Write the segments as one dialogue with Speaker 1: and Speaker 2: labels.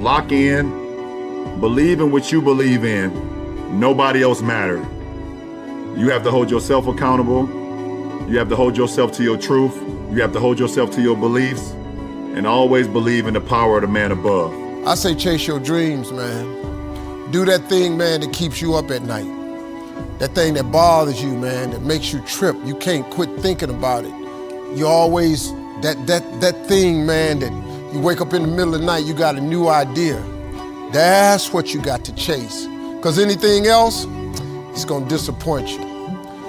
Speaker 1: Lock in, believe in what you believe in. Nobody else matters. You have to hold yourself accountable. You have to hold yourself to your truth. You have to hold yourself to your beliefs, and always believe in the power of the man above.
Speaker 2: I say chase your dreams, man. Do that thing, man, that keeps you up at night. That thing that bothers you, man, that makes you trip. You can't quit thinking about it. You always, that thing, man, that you wake up in the middle of the night, you got a new idea. That's what you got to chase. Because anything else, it's gonna disappoint you.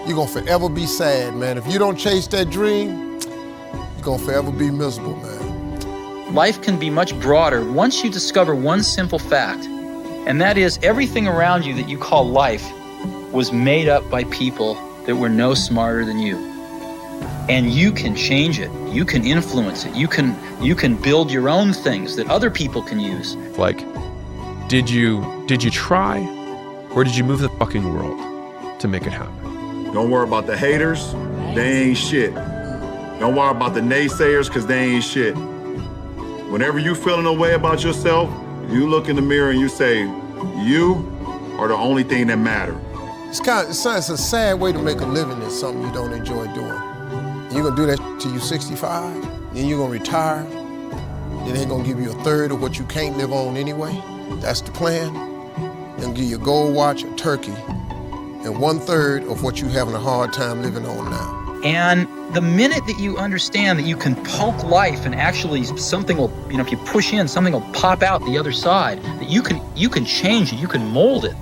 Speaker 2: You're gonna forever be sad, man. If you don't chase that dream, you're gonna forever be miserable, man.
Speaker 3: Life can be much broader once you discover one simple fact, and that is everything around you that you call life was made up by people that were no smarter than you. And you can change it. You can influence it. You can build your own things that other people can use.
Speaker 4: Like, did you try, or did you move the fucking world to make it happen?
Speaker 1: Don't worry about the haters, they ain't shit. Don't worry about the naysayers, because they ain't shit. Whenever you feeling a way about yourself, you look in the mirror and you say, you are the only thing that matters.
Speaker 2: It's a sad way to make a living in something you don't enjoy doing. You're gonna do that till you're 65, then you're gonna retire, then they're gonna give you a third of what you can't live on anyway. That's the plan. They're gonna give you a gold watch, a turkey, and 1/3 of what you're having a hard time living on now.
Speaker 3: And the minute that you understand that you can poke life and actually something will, if you push in, something will pop out the other side, that you can change it, you can mold it.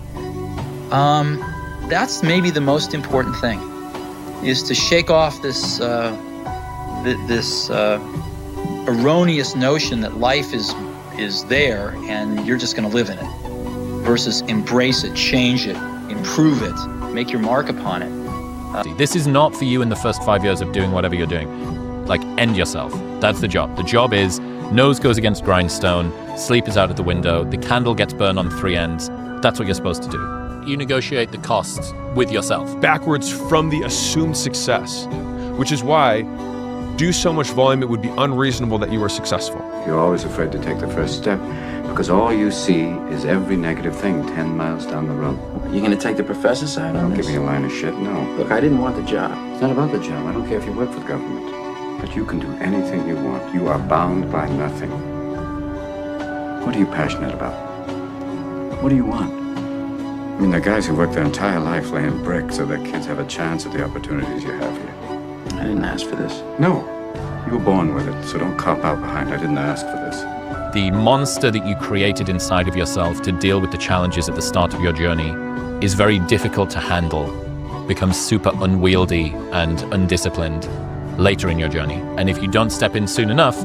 Speaker 3: That's maybe the most important thing, is to shake off this erroneous notion that life is there and you're just gonna live in it, versus embrace it, change it, improve it, make your mark upon it.
Speaker 5: This is not for you in the first 5 years of doing whatever you're doing. Like, end yourself. That's the job. The job is nose goes against grindstone, sleep is out of the window, the candle gets burned on 3 ends. That's what you're supposed to do. You negotiate the costs with yourself.
Speaker 4: Backwards from the assumed success, which is why do so much volume, it would be unreasonable that you are successful.
Speaker 6: You're always afraid to take the first step because all you see is every negative thing 10 miles down the road.
Speaker 7: You gonna take the professor's side on
Speaker 6: Don't
Speaker 7: this?
Speaker 6: give me a line of shit, no.
Speaker 7: Look, I didn't want the job.
Speaker 6: It's not about the job. I don't care if you work for the government. But you can do anything you want. You are bound by nothing. What are you passionate about? What do you want? I mean, there are guys who work their entire life laying bricks so their kids have a chance at the opportunities you have here.
Speaker 7: I didn't ask for this.
Speaker 6: No, you were born with it, so don't cop out behind, I didn't ask for this.
Speaker 5: The monster that you created inside of yourself to deal with the challenges at the start of your journey is very difficult to handle, becomes super unwieldy and undisciplined later in your journey. And if you don't step in soon enough,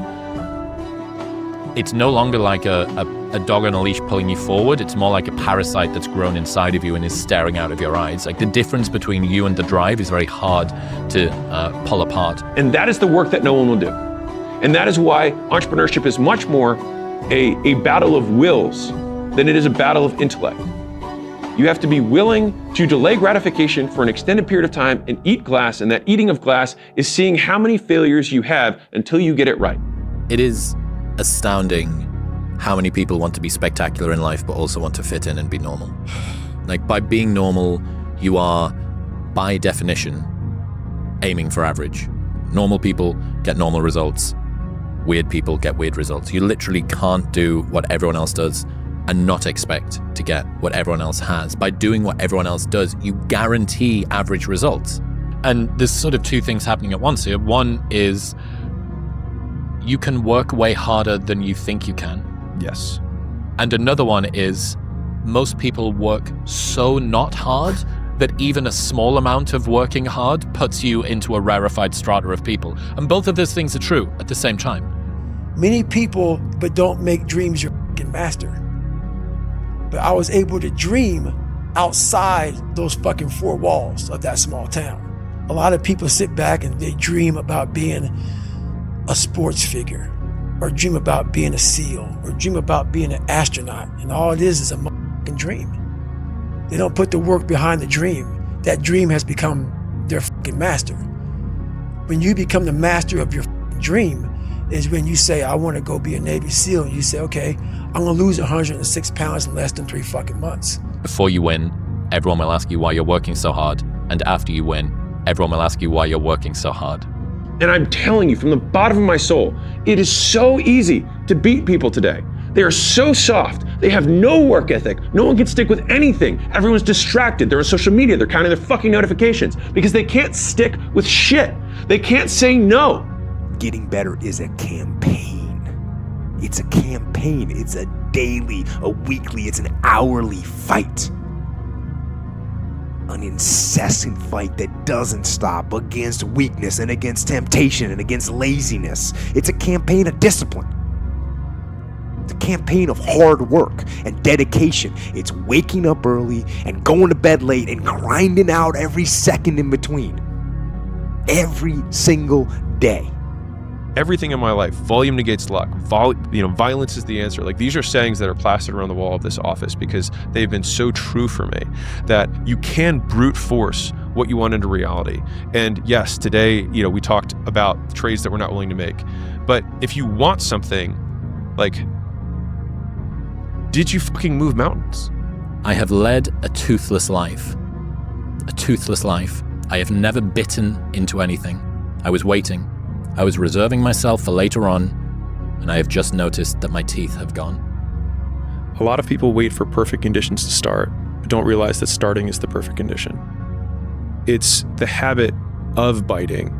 Speaker 5: it's no longer like a dog on a leash pulling you forward. It's more like a parasite that's grown inside of you and is staring out of your eyes. Like, the difference between you and the drive is very hard to pull apart.
Speaker 4: And that is the work that no one will do. And that is why entrepreneurship is much more a battle of wills than it is a battle of intellect. You have to be willing to delay gratification for an extended period of time and eat glass, and that eating of glass is seeing how many failures you have until you get it right.
Speaker 5: It is astounding how many people want to be spectacular in life but also want to fit in and be normal. Like, by being normal, you are, by definition, aiming for average. Normal people get normal results. Weird people get weird results. You literally can't do what everyone else does and not expect to get what everyone else has. By doing what everyone else does, you guarantee average results. And there's sort of two things happening at once here. One is you can work way harder than you think you can.
Speaker 4: Yes.
Speaker 5: And another one is most people work so not hard that even a small amount of working hard puts you into a rarefied strata of people. And both of those things are true at the same time.
Speaker 8: Many people, but don't make dreams your fucking master. But I was able to dream outside those fucking 4 walls of that small town. A lot of people sit back and they dream about being a sports figure, or dream about being a SEAL, or dream about being an astronaut, and all it is a fucking dream. They don't put the work behind the dream. That dream has become their fucking master. When you become the master of your fucking dream, is when you say, I want to go be a Navy SEAL, and you say, okay, I'm going to lose 106 pounds in less than 3 fucking months.
Speaker 5: Before you win, everyone will ask you why you're working so hard. And after you win, everyone will ask you why you're working so hard.
Speaker 4: And I'm telling you from the bottom of my soul, it is so easy to beat people today. They are so soft. They have no work ethic. No one can stick with anything. Everyone's distracted. They're on social media. They're counting their fucking notifications because they can't stick with shit. They can't say no.
Speaker 9: Getting better is a campaign. It's a campaign. It's a daily, a weekly, it's an hourly fight. An incessant fight that doesn't stop against weakness and against temptation and against laziness. It's a campaign of discipline. It's a campaign of hard work and dedication. It's waking up early and going to bed late and grinding out every second in between. Every single day.
Speaker 4: Everything in my life, volume negates luck. Violence is the answer. Like, these are sayings that are plastered around the wall of this office because they've been so true for me that you can brute force what you want into reality. And yes, today, we talked about trades that we're not willing to make. But if you want something, like, did you fucking move mountains?
Speaker 5: I have led a toothless life. A toothless life. I have never bitten into anything. I was waiting. I was reserving myself for later on, and I have just noticed that my teeth have gone.
Speaker 4: A lot of people wait for perfect conditions to start, but don't realize that starting is the perfect condition. It's the habit of biting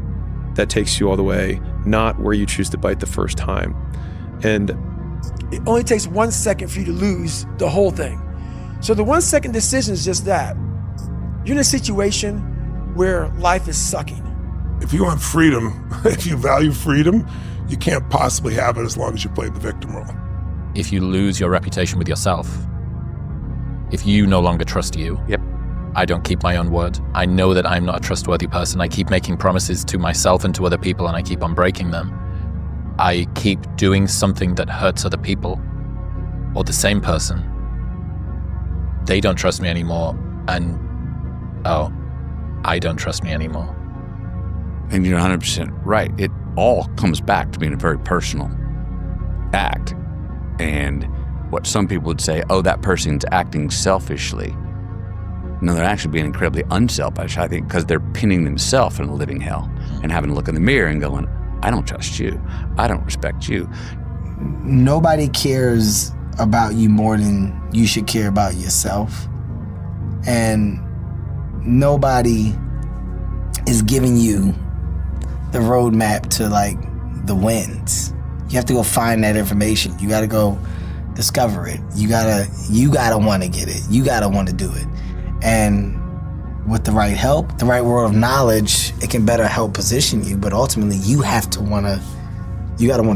Speaker 4: that takes you all the way, not where you choose to bite the first time. And
Speaker 8: it only takes 1 second for you to lose the whole thing. So the 1 second decision is just that. You're in a situation where life is sucking.
Speaker 2: If you want freedom, if you value freedom, you can't possibly have it as long as you play the victim role.
Speaker 5: If you lose your reputation with yourself, if you no longer trust you, I don't keep my own word. I know that I'm not a trustworthy person. I keep making promises to myself and to other people, and I keep on breaking them. I keep doing something that hurts other people or the same person. They don't trust me anymore, and I don't trust me anymore.
Speaker 6: And you're 100% right. It all comes back to being a very personal act. And what some people would say, that person's acting selfishly. No, they're actually being incredibly unselfish, I think, because they're pinning themselves in a living hell and having to look in the mirror and going, I don't trust you. I don't respect you.
Speaker 10: Nobody cares about you more than you should care about yourself. And nobody is giving you the roadmap to the wins. You have to go find that information. You gotta go discover it. You gotta wanna get it. You gotta wanna do it. And with the right help, the right word of knowledge, it can better help position you, but ultimately you gotta wanna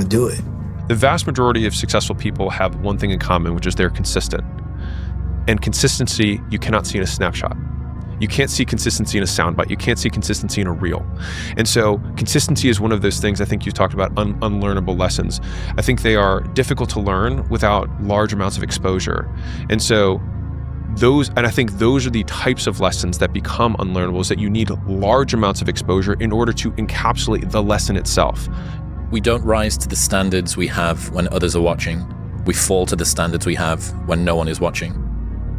Speaker 10: do it.
Speaker 4: The vast majority of successful people have one thing in common, which is they're consistent. And consistency, you cannot see in a snapshot. You can't see consistency in a soundbite. You can't see consistency in a reel. And so consistency is one of those things I think you talked about, unlearnable lessons. I think they are difficult to learn without large amounts of exposure. And so I think those are the types of lessons that become unlearnable, is that you need large amounts of exposure in order to encapsulate the lesson itself.
Speaker 5: We don't rise to the standards we have when others are watching. We fall to the standards we have when no one is watching.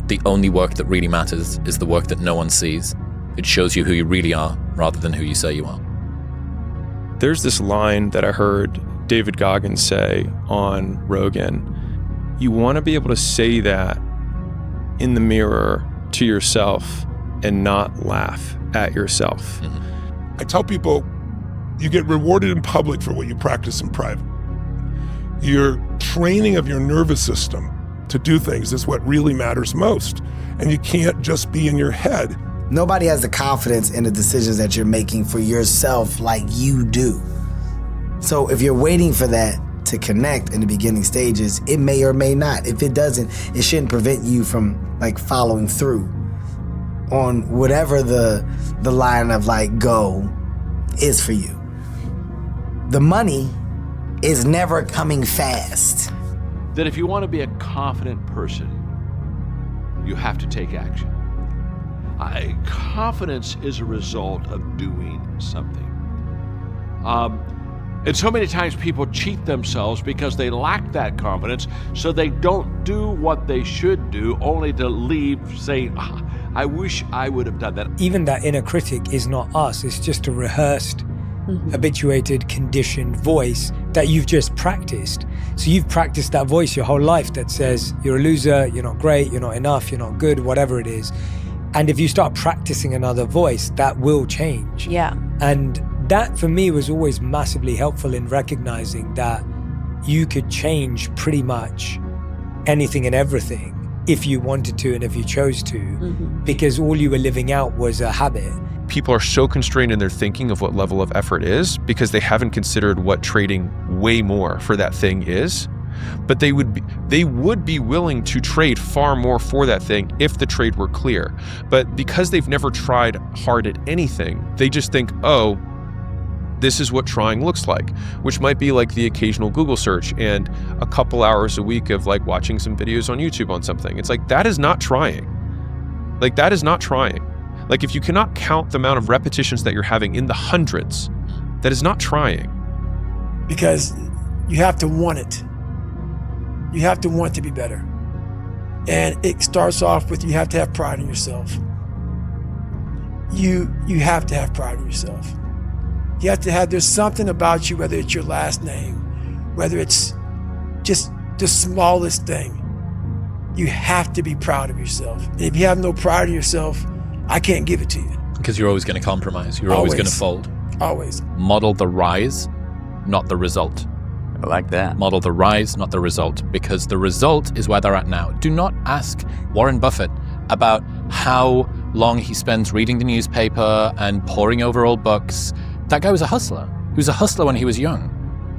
Speaker 5: The only work that really matters is the work that no one sees. It shows you who you really are rather than who you say you are.
Speaker 4: There's this line that I heard David Goggins say on Rogan. You want to be able to say that in the mirror to yourself and not laugh at yourself.
Speaker 2: Mm-hmm. I tell people, you get rewarded in public for what you practice in private. Your training of your nervous system to do things is what really matters most. And you can't just be in your head.
Speaker 10: Nobody has the confidence in the decisions that you're making for yourself like you do. So if you're waiting for that to connect in the beginning stages, it may or may not. If it doesn't, it shouldn't prevent you from following through on whatever the line of go is for you. The money is never coming fast.
Speaker 11: That if you want to be a confident person, you have to take action. Confidence is a result of doing something. And so many times people cheat themselves because they lack that confidence, so they don't do what they should do, only to leave saying, I wish I would have done that.
Speaker 8: Even that inner critic is not us. It's just a rehearsed, habituated, conditioned voice that you've just practiced. So you've practiced that voice your whole life that says you're a loser, you're not great, you're not enough, you're not good, whatever it is. And if you start practicing another voice, that will change.
Speaker 12: Yeah.
Speaker 8: And that for me was always massively helpful in recognizing that you could change pretty much anything and everything if you wanted to and if you chose to, because all you were living out was a habit.
Speaker 4: People are so constrained in their thinking of what level of effort is because they haven't considered what trading way more for that thing is. But they would be willing to trade far more for that thing if the trade were clear. But because they've never tried hard at anything, they just think, oh, this is what trying looks like, which might be like the occasional Google search and a couple hours a week of like watching some videos on YouTube on something. It's like, that is not trying. Like, that is not trying. Like, if you cannot count the amount of repetitions that you're having in the hundreds, that is not trying.
Speaker 8: Because you have to want it. You have to want to be better. And it starts off with, you have to have pride in yourself. You have to have pride in yourself. You have to have, there's something about you, whether it's your last name, whether it's just the smallest thing. You have to be proud of yourself. And if you have no pride in yourself, I can't give it to you.
Speaker 5: Because you're always going to compromise. You're always going to fold.
Speaker 8: Always.
Speaker 5: Model the rise, not the result.
Speaker 6: I like that.
Speaker 5: Model the rise, not the result, because the result is where they're at now. Do not ask Warren Buffett about how long he spends reading the newspaper and poring over old books. That guy was a hustler. He was a hustler when he was young.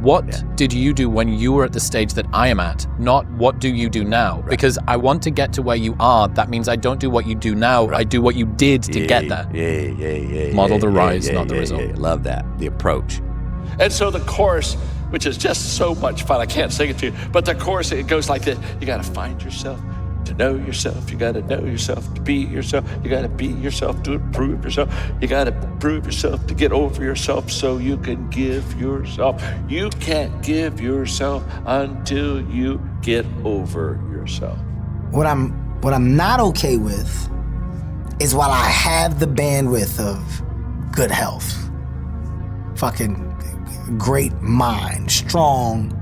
Speaker 5: What did you do when you were at the stage that I am at? Not what do you do now? Right. Because I want to get to where you are. That means I don't do what you do now. Right. I do what you did to get there. Model the rise, not the result.
Speaker 6: Love that. The approach.
Speaker 11: And so the chorus, which is just so much fun, I can't sing it to you, but the chorus, it goes like this. You got to find yourself, to know yourself. You got to know yourself, to be yourself. You got to be yourself, to improve yourself. You got to prove yourself, to get over yourself so you can give yourself. You can't give yourself until you get over yourself.
Speaker 10: What I'm not okay with is while I have the bandwidth of good health, fucking great mind, strong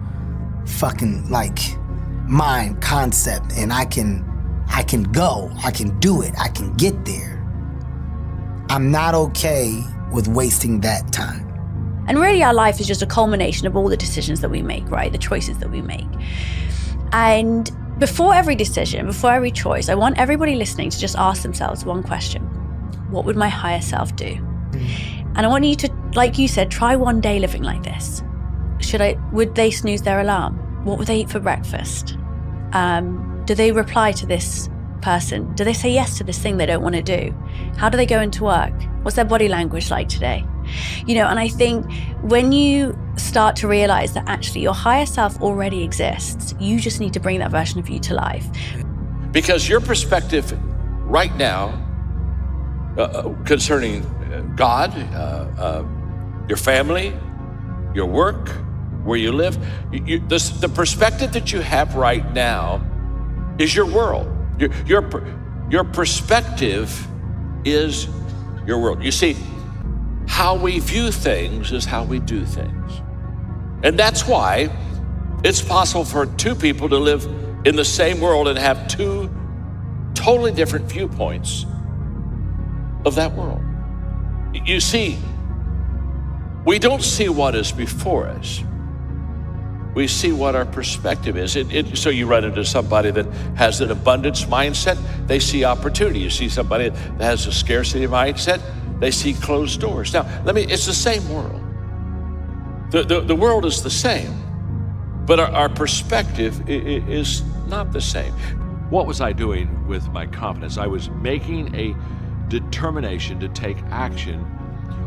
Speaker 10: fucking like mind concept, and I can go, I can do it, I can get there. I'm not okay with wasting that time.
Speaker 12: And really our life is just a culmination of all the decisions that we make, right? The choices that we make. And before every decision, before every choice, I want everybody listening to just ask themselves one question. What would my higher self do? And I want you to, like you said, try one day living like this. Would they snooze their alarm? What would they eat for breakfast? Do they reply to this person? Do they say yes to this thing they don't want to do? How do they go into work? What's their body language like today? You know, and I think when you start to realize that actually your higher self already exists, you just need to bring that version of you to life.
Speaker 11: Because your perspective right now concerning God, your family, your work, where you live, the perspective that you have right now is your world. Your perspective is your world. You see, how we view things is how we do things. And that's why it's possible for two people to live in the same world and have two totally different viewpoints of that world. You see, we don't see what is before us. We see what our perspective is. So you run into somebody that has an abundance mindset, they see opportunity. You see somebody that has a scarcity mindset, they see closed doors. Now, it's the same world. The world is the same, but our perspective is not the same. What was I doing with my confidence? I was making a determination to take action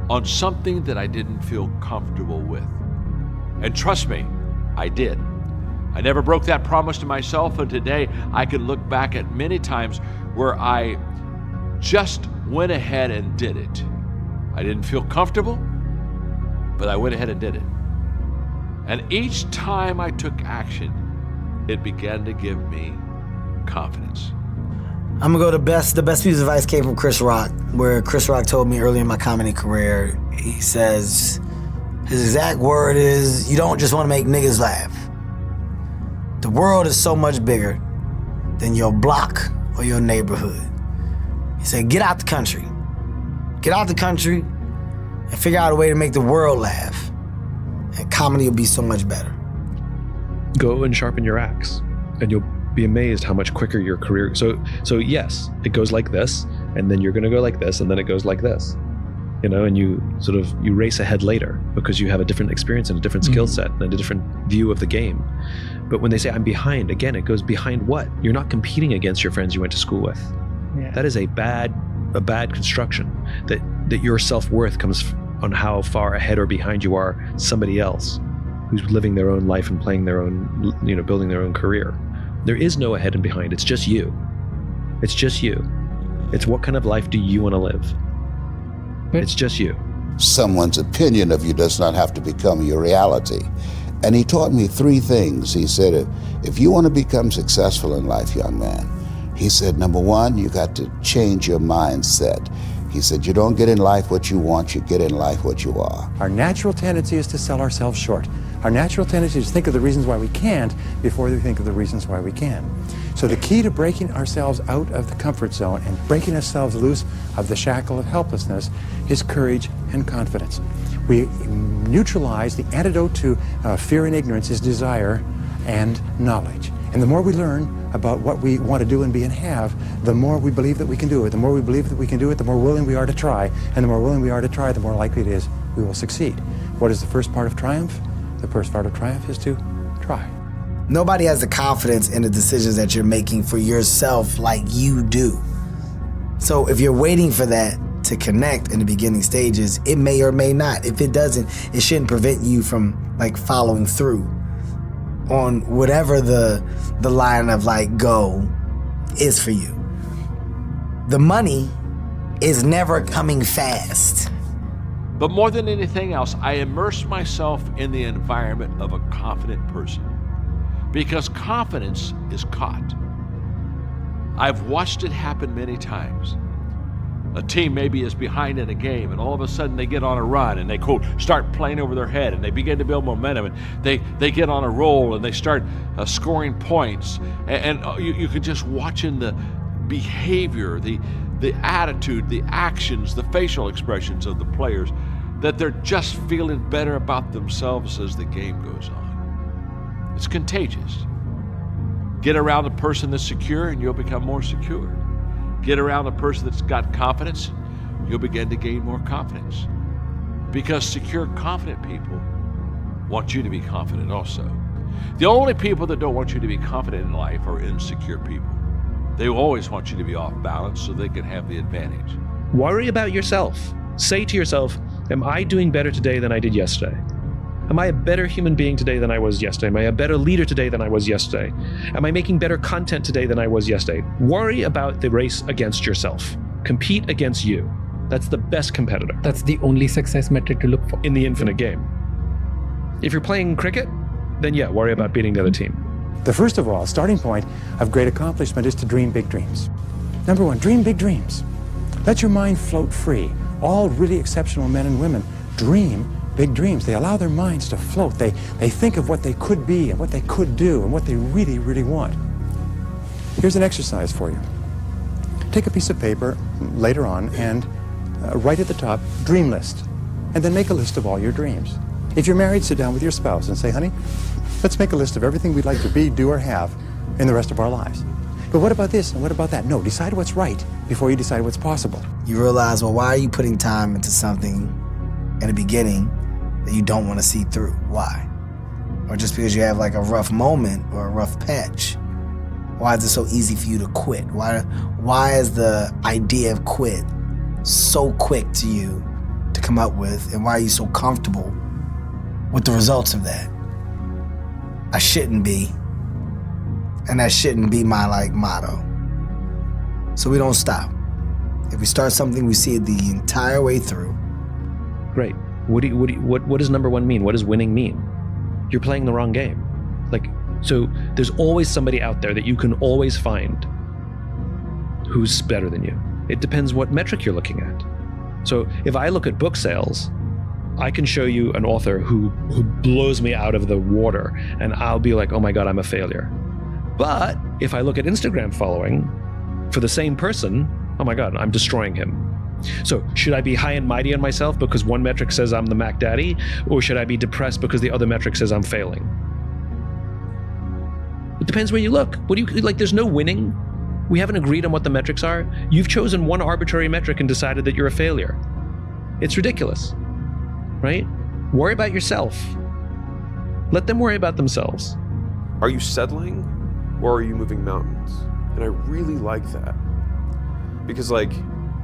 Speaker 11: on something that I didn't feel comfortable with. And trust me, I did. I never broke that promise to myself, and today I can look back at many times where I just went ahead and did it. I didn't feel comfortable, but I went ahead and did it. And each time I took action, it began to give me confidence.
Speaker 10: I'm gonna go the best piece of advice came from Chris Rock, where Chris Rock told me early in my comedy career, he says, his exact word is, you don't just wanna make niggas laugh. The world is so much bigger than your block or your neighborhood. He said, get out the country. Get out the country and figure out a way to make the world laugh. And comedy will be so much better.
Speaker 4: Go and sharpen your axe, and you'll be amazed how much quicker your career. So yes, it goes like this, and then you're going to go like this, and then it goes like this, and you race ahead later because you have a different experience and a different skill set and a different view of the game. But when they say I'm behind, again, it goes behind what? You're not competing against your friends you went to school with. Yeah. That is a bad construction. That your self-worth comes on how far ahead or behind you are somebody else who's living their own life and playing their own, building their own career. There is no ahead and behind. It's just you. It's just you. It's what kind of life do you want to live? It's just you.
Speaker 13: Someone's opinion of you does not have to become your reality. And he taught me 3 things. He said, if you want to become successful in life, young man, he said, number 1, you got to change your mindset. He said, you don't get in life what you want, you get in life what you are.
Speaker 14: Our natural tendency is to sell ourselves short. Our natural tendency is to think of the reasons why we can't before we think of the reasons why we can. So the key to breaking ourselves out of the comfort zone and breaking ourselves loose of the shackle of helplessness is courage and confidence. We neutralize the antidote to fear and ignorance is desire and knowledge. And the more we learn about what we want to do and be and have, the more we believe that we can do it. The more we believe that we can do it, the more willing we are to try. And the more willing we are to try, the more likely it is we will succeed. What is the first part of triumph? The first part of triumph is to try.
Speaker 10: Nobody has the confidence in the decisions that you're making for yourself like you do. So if you're waiting for that to connect in the beginning stages, it may or may not. If it doesn't, it shouldn't prevent you from following through on whatever the line of go is for you. The money is never coming fast.
Speaker 11: But more than anything else, I immerse myself in the environment of a confident person, because confidence is caught. I've watched it happen many times. A team maybe is behind in a game, and all of a sudden they get on a run, and they, quote, start playing over their head, and they begin to build momentum, and they get on a roll, and they start scoring points. And you can just watch in the behavior, the attitude, the actions, the facial expressions of the players, that they're just feeling better about themselves as the game goes on. It's contagious. Get around a person that's secure, and you'll become more secure. Get around a person that's got confidence, you'll begin to gain more confidence. Because secure, confident people want you to be confident also. The only people that don't want you to be confident in life are insecure people. They always want you to be off balance so they can have the advantage.
Speaker 4: Worry about yourself. Say to yourself, am I doing better today than I did yesterday? Am I a better human being today than I was yesterday? Am I a better leader today than I was yesterday? Am I making better content today than I was yesterday? Worry about the race against yourself. Compete against you. That's the best competitor.
Speaker 15: That's the only success metric to look for
Speaker 4: in the infinite game. If you're playing cricket, then yeah, worry about beating the other team.
Speaker 14: The first of all, starting point of great accomplishment is to dream big dreams. Number 1, dream big dreams. Let your mind float free. All really exceptional men and women dream big dreams. They allow their minds to float. They think of what they could be and what they could do and what they really, really want. Here's an exercise for you. Take a piece of paper later on and write at the top, dream list, and then make a list of all your dreams. If you're married, sit down with your spouse and say, honey, let's make a list of everything we'd like to be, do, or have in the rest of our lives. But what about this and what about that? No, decide what's right before you decide what's possible.
Speaker 10: You realize, well, why are you putting time into something in the beginning that you don't want to see through? Why? Or just because you have a rough moment or a rough patch, why is it so easy for you to quit? Why is the idea of quit so quick to you to come up with, and why are you so comfortable with the results of that? I shouldn't be, and that shouldn't be my motto. So we don't stop. If we start something, we see it the entire way through.
Speaker 4: Great. What does number 1 mean? What does winning mean?
Speaker 16: you're playing the wrong game. Like, so there's always somebody out there that you can always find who's better than you. It depends what metric you're looking at. So if I look at book sales, I can show you an author who blows me out of the water, and I'll be like, oh my God, I'm a failure. But if I look at Instagram following for the same person, oh my God, I'm destroying him. So should I be high and mighty on myself because one metric says I'm the Mac Daddy, or should I be depressed because the other metric says I'm failing? It depends where you look. What do you like? There's no winning. We haven't agreed on what the metrics are. You've chosen one arbitrary metric and decided that you're a failure. It's ridiculous, right? Worry about yourself. Let them worry about themselves.
Speaker 4: Are you settling or are you moving mountains? And I really like that. Because like,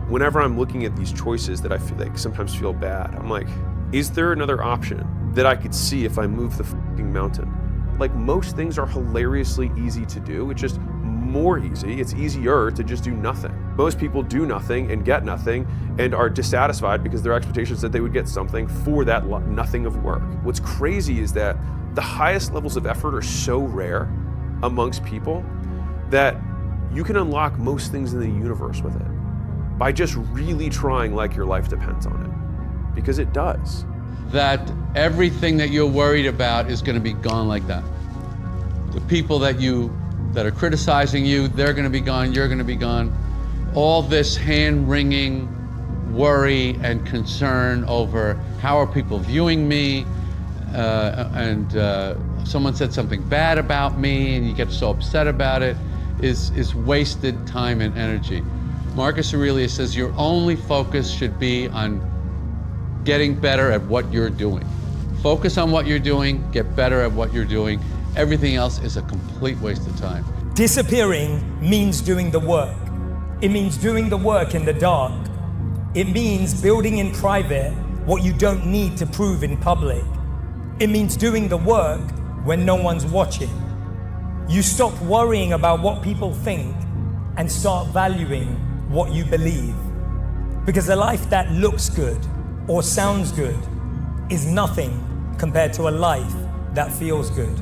Speaker 4: whenever I'm looking at these choices that I feel like sometimes feel bad, I'm like, is there another option that I could see if I move the fucking mountain? Like, most things are hilariously easy to do. It's just more easy. It's easier to just do nothing. Most people do nothing and get nothing and are dissatisfied because their expectations that they would get something for that nothing of work. What's crazy is that the highest levels of effort are so rare amongst people that you can unlock most things in the universe with it by just really trying like your life depends on it, because it does.
Speaker 17: That everything that you're worried about is going to be gone like that. The people that are criticizing you, they're going to be gone, you're going to be gone. All this hand-wringing worry and concern over how are people viewing me, and someone said something bad about me and you get so upset about it, is wasted time and energy. Marcus Aurelius says your only focus should be on getting better at what you're doing. Focus on what you're doing, get better at what you're doing. Everything else is a complete waste of time.
Speaker 18: Disappearing means doing the work. It means doing the work in the dark. It means building in private what you don't need to prove in public. It means doing the work when no one's watching. You stop worrying about what people think and start valuing what you believe. Because a life that looks good or sounds good is nothing compared to a life that feels good.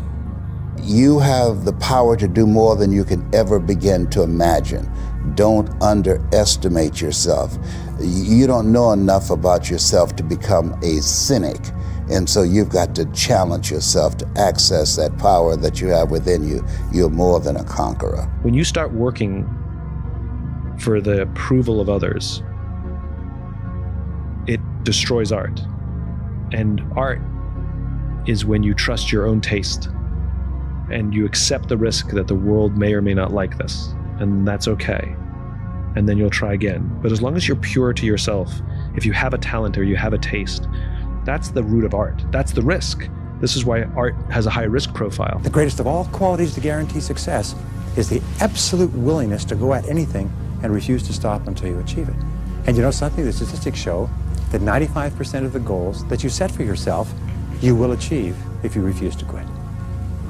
Speaker 13: You have the power to do more than you can ever begin to imagine. Don't underestimate yourself. You don't know enough about yourself to become a cynic. And so you've got to challenge yourself to access that power that you have within you. You're more than a conqueror.
Speaker 16: When you start working for the approval of others, it destroys art. And art is when you trust your own taste and you accept the risk that the world may or may not like this, and that's okay. And then you'll try again. But as long as you're pure to yourself, if you have a talent or you have a taste, that's the root of art. That's the risk. This is why art has a high risk profile.
Speaker 14: The greatest of all qualities to guarantee success is the absolute willingness to go at anything and refuse to stop until you achieve it. And you know something? The statistics show that 95% of the goals that you set for yourself, you will achieve if you refuse to quit.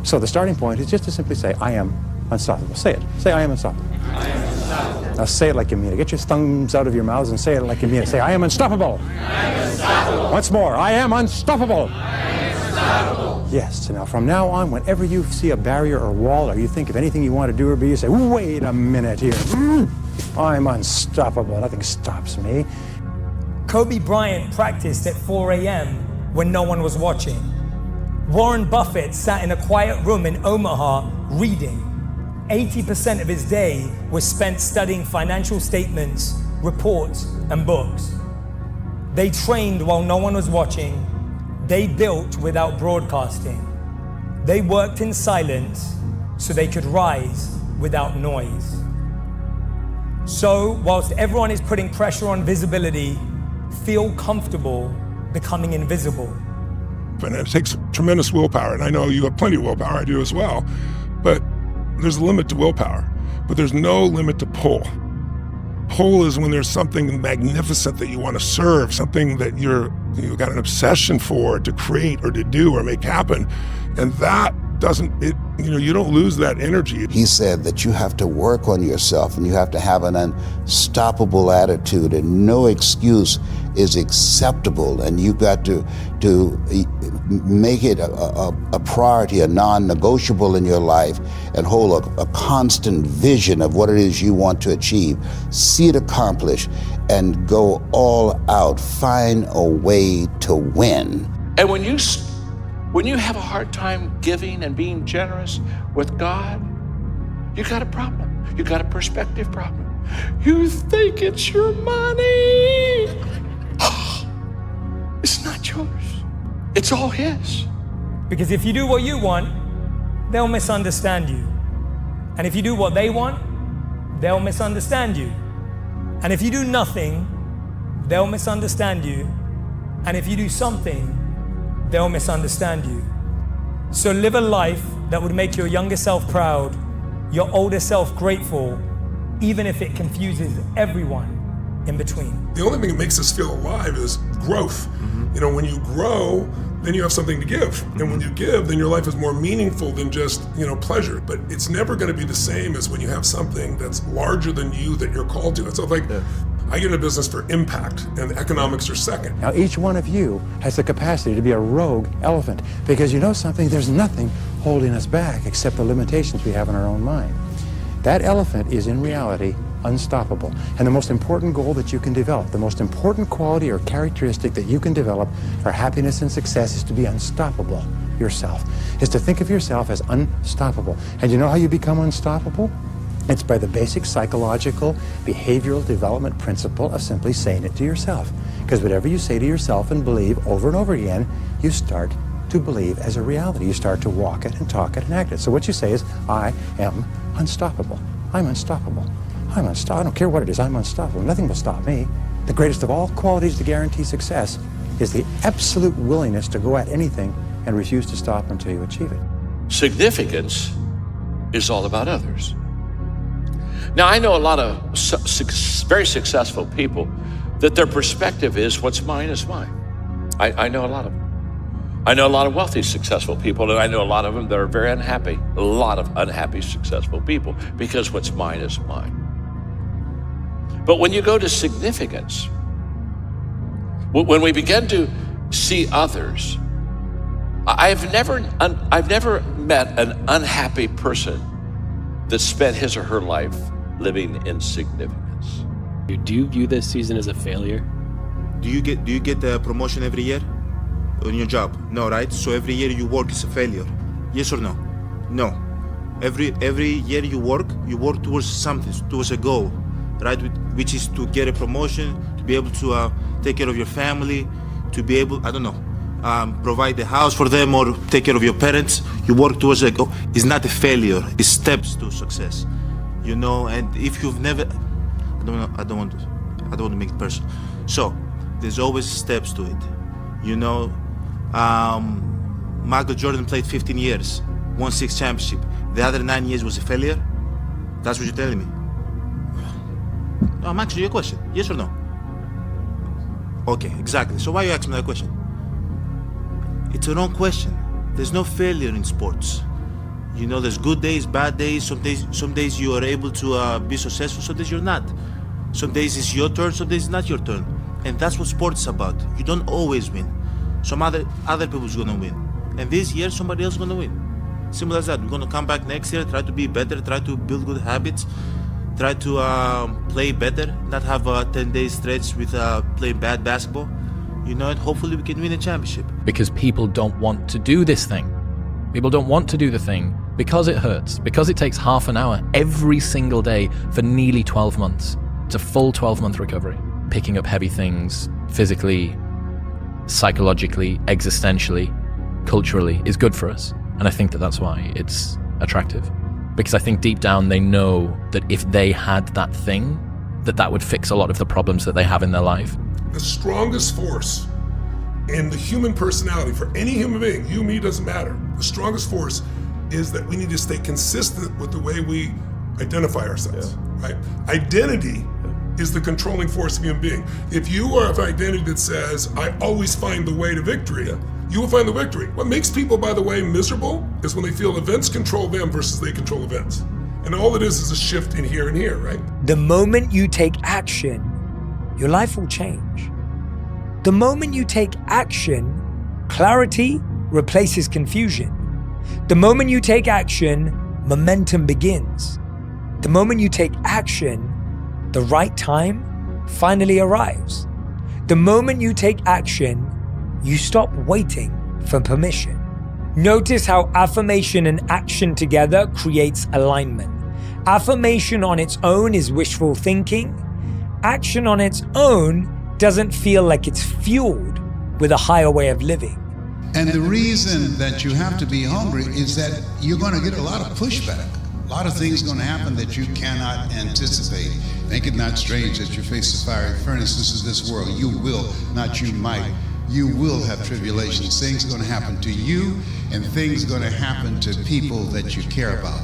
Speaker 14: So the starting point is just to simply say, I am unstoppable. Say it. Say, I am unstoppable. I am unstoppable. Now say it like you mean it. Get your thumbs out of your mouths and say it like you mean it. Say, I am unstoppable. I am unstoppable. Once more, I am unstoppable. I am unstoppable. Yes, so now from now on, whenever you see a barrier or wall, or you think of anything you want to do or be, you say, wait a minute here. I'm unstoppable. Nothing stops me.
Speaker 18: Kobe Bryant practiced at 4 a.m. when no one was watching. Warren Buffett sat in a quiet room in Omaha reading. 80% of his day was spent studying financial statements, reports, and books. They trained while no one was watching. They built without broadcasting. They worked in silence so they could rise without noise. So, whilst everyone is putting pressure on visibility, feel comfortable becoming invisible.
Speaker 19: And it takes tremendous willpower, and I know you have plenty of willpower, I do as well, but there's a limit to willpower, but there's no limit to pull. Pull is when there's something magnificent that you want to serve, something that you've got an obsession for to create or to do or make happen, and that you don't lose that energy.
Speaker 13: He said that you have to work on yourself and you have to have an unstoppable attitude, and no excuse is acceptable, and you've got to make it a priority, a non-negotiable in your life, and hold a constant vision of what it is you want to achieve. See it accomplished and go all out. Find a way to win.
Speaker 11: And when you have a hard time giving and being generous with God, you got a problem. You got a perspective problem. You think it's your money. It's not yours. It's all His.
Speaker 18: Because if you do what you want, they'll misunderstand you. And if you do what they want, they'll misunderstand you. And if you do nothing, they'll misunderstand you. And if you do something, they'll misunderstand you. So live a life that would make your younger self proud, your older self grateful, even if it confuses everyone in between.
Speaker 19: The only thing that makes us feel alive is growth. You know, when you grow, then you have something to give. And when you give, then your life is more meaningful than just, pleasure. But it's never going to be the same as when you have something that's larger than you that you're called to. It's like, I get in a business for impact, and economics are second.
Speaker 14: Now, each one of you has the capacity to be a rogue elephant, because you know something, there's nothing holding us back except the limitations we have in our own mind. That elephant is in reality unstoppable. And the most important goal that you can develop, the most important quality or characteristic that you can develop for happiness and success is to be unstoppable yourself, is to think of yourself as unstoppable. And you know how you become unstoppable? It's by the basic psychological behavioral development principle of simply saying it to yourself. Because whatever you say to yourself and believe over and over again, you start to believe as a reality. You start to walk it and talk it and act it. So what you say is, I am unstoppable. I'm unstoppable. I'm unstoppable. I don't care what it is, I'm unstoppable. Nothing will stop me. The greatest of all qualities to guarantee success is the absolute willingness to go at anything and refuse to stop until you achieve it.
Speaker 11: Significance is all about others. Now, I know a lot of very successful people that their perspective is what's mine is mine. I know a lot of them. I know a lot of wealthy, successful people, and I know a lot of them that are very unhappy. A lot of unhappy, successful people, because what's mine is mine. But when you go to significance, when we begin to see others, I've never met an unhappy person that spent his or her life living in significance.
Speaker 20: Do you view this season as a failure?
Speaker 21: Do you get the promotion every year on your job? No, right? So every year you work is a failure. Yes or no? No. Every year you work towards something, towards a goal, right? Which is to get a promotion, to be able to take care of your family, to be able, provide the house for them or take care of your parents. You work towards a goal. It's not a failure. It's steps to success, And if you've never, I don't want to make it personal. So there's always steps to it, Michael Jordan played 15 years, won 6 championships. The other 9 years was a failure. That's what you're telling me. No, I'm asking you a question. Yes or no? Okay, exactly. So why you asking me that question? It's a wrong question. There's no failure in sports. There's good days, bad days. Some days you are able to be successful. Some days you're not. Some days it's your turn. Some days it's not your turn. And that's what sports is about. You don't always win. Some other people's gonna win. And this year somebody else is gonna win. Simple as that. We're gonna come back next year, try to be better, try to build good habits, try to play better, not have a 10-day stretch with playing bad basketball. And hopefully we can win a championship.
Speaker 5: Because people don't want to do this thing. People don't want to do the thing because it hurts, because it takes half an hour every single day for nearly 12 months. It's a full 12-month recovery. Picking up heavy things physically, psychologically, existentially, culturally is good for us. And I think that that's why it's attractive. Because I think deep down they know that if they had that thing, that would fix a lot of the problems that they have in their life.
Speaker 19: The strongest force in the human personality for any human being, you, me, doesn't matter. The strongest force is that we need to stay consistent with the way we identify ourselves, right? Identity is the controlling force of a human being. If you are of an identity that says, I always find the way to victory, you will find the victory. What makes people, by the way, miserable is when they feel events control them versus they control events. And all it is a shift in here and here, right?
Speaker 18: The moment you take action, your life will change. The moment you take action, clarity replaces confusion. The moment you take action, momentum begins. The moment you take action, the right time finally arrives. The moment you take action, you stop waiting for permission. Notice how affirmation and action together creates alignment. Affirmation on its own is wishful thinking. Action on its own doesn't feel like it's fueled with a higher way of living.
Speaker 1: And the reason that you have to be hungry is that you're going to get a lot of pushback. A lot of things going to happen that you cannot anticipate. Think it not strange that you face the fiery furnace. This is this world. You will, not you might. You will have tribulations. Things going to happen to you, and things going to happen to people that you care about.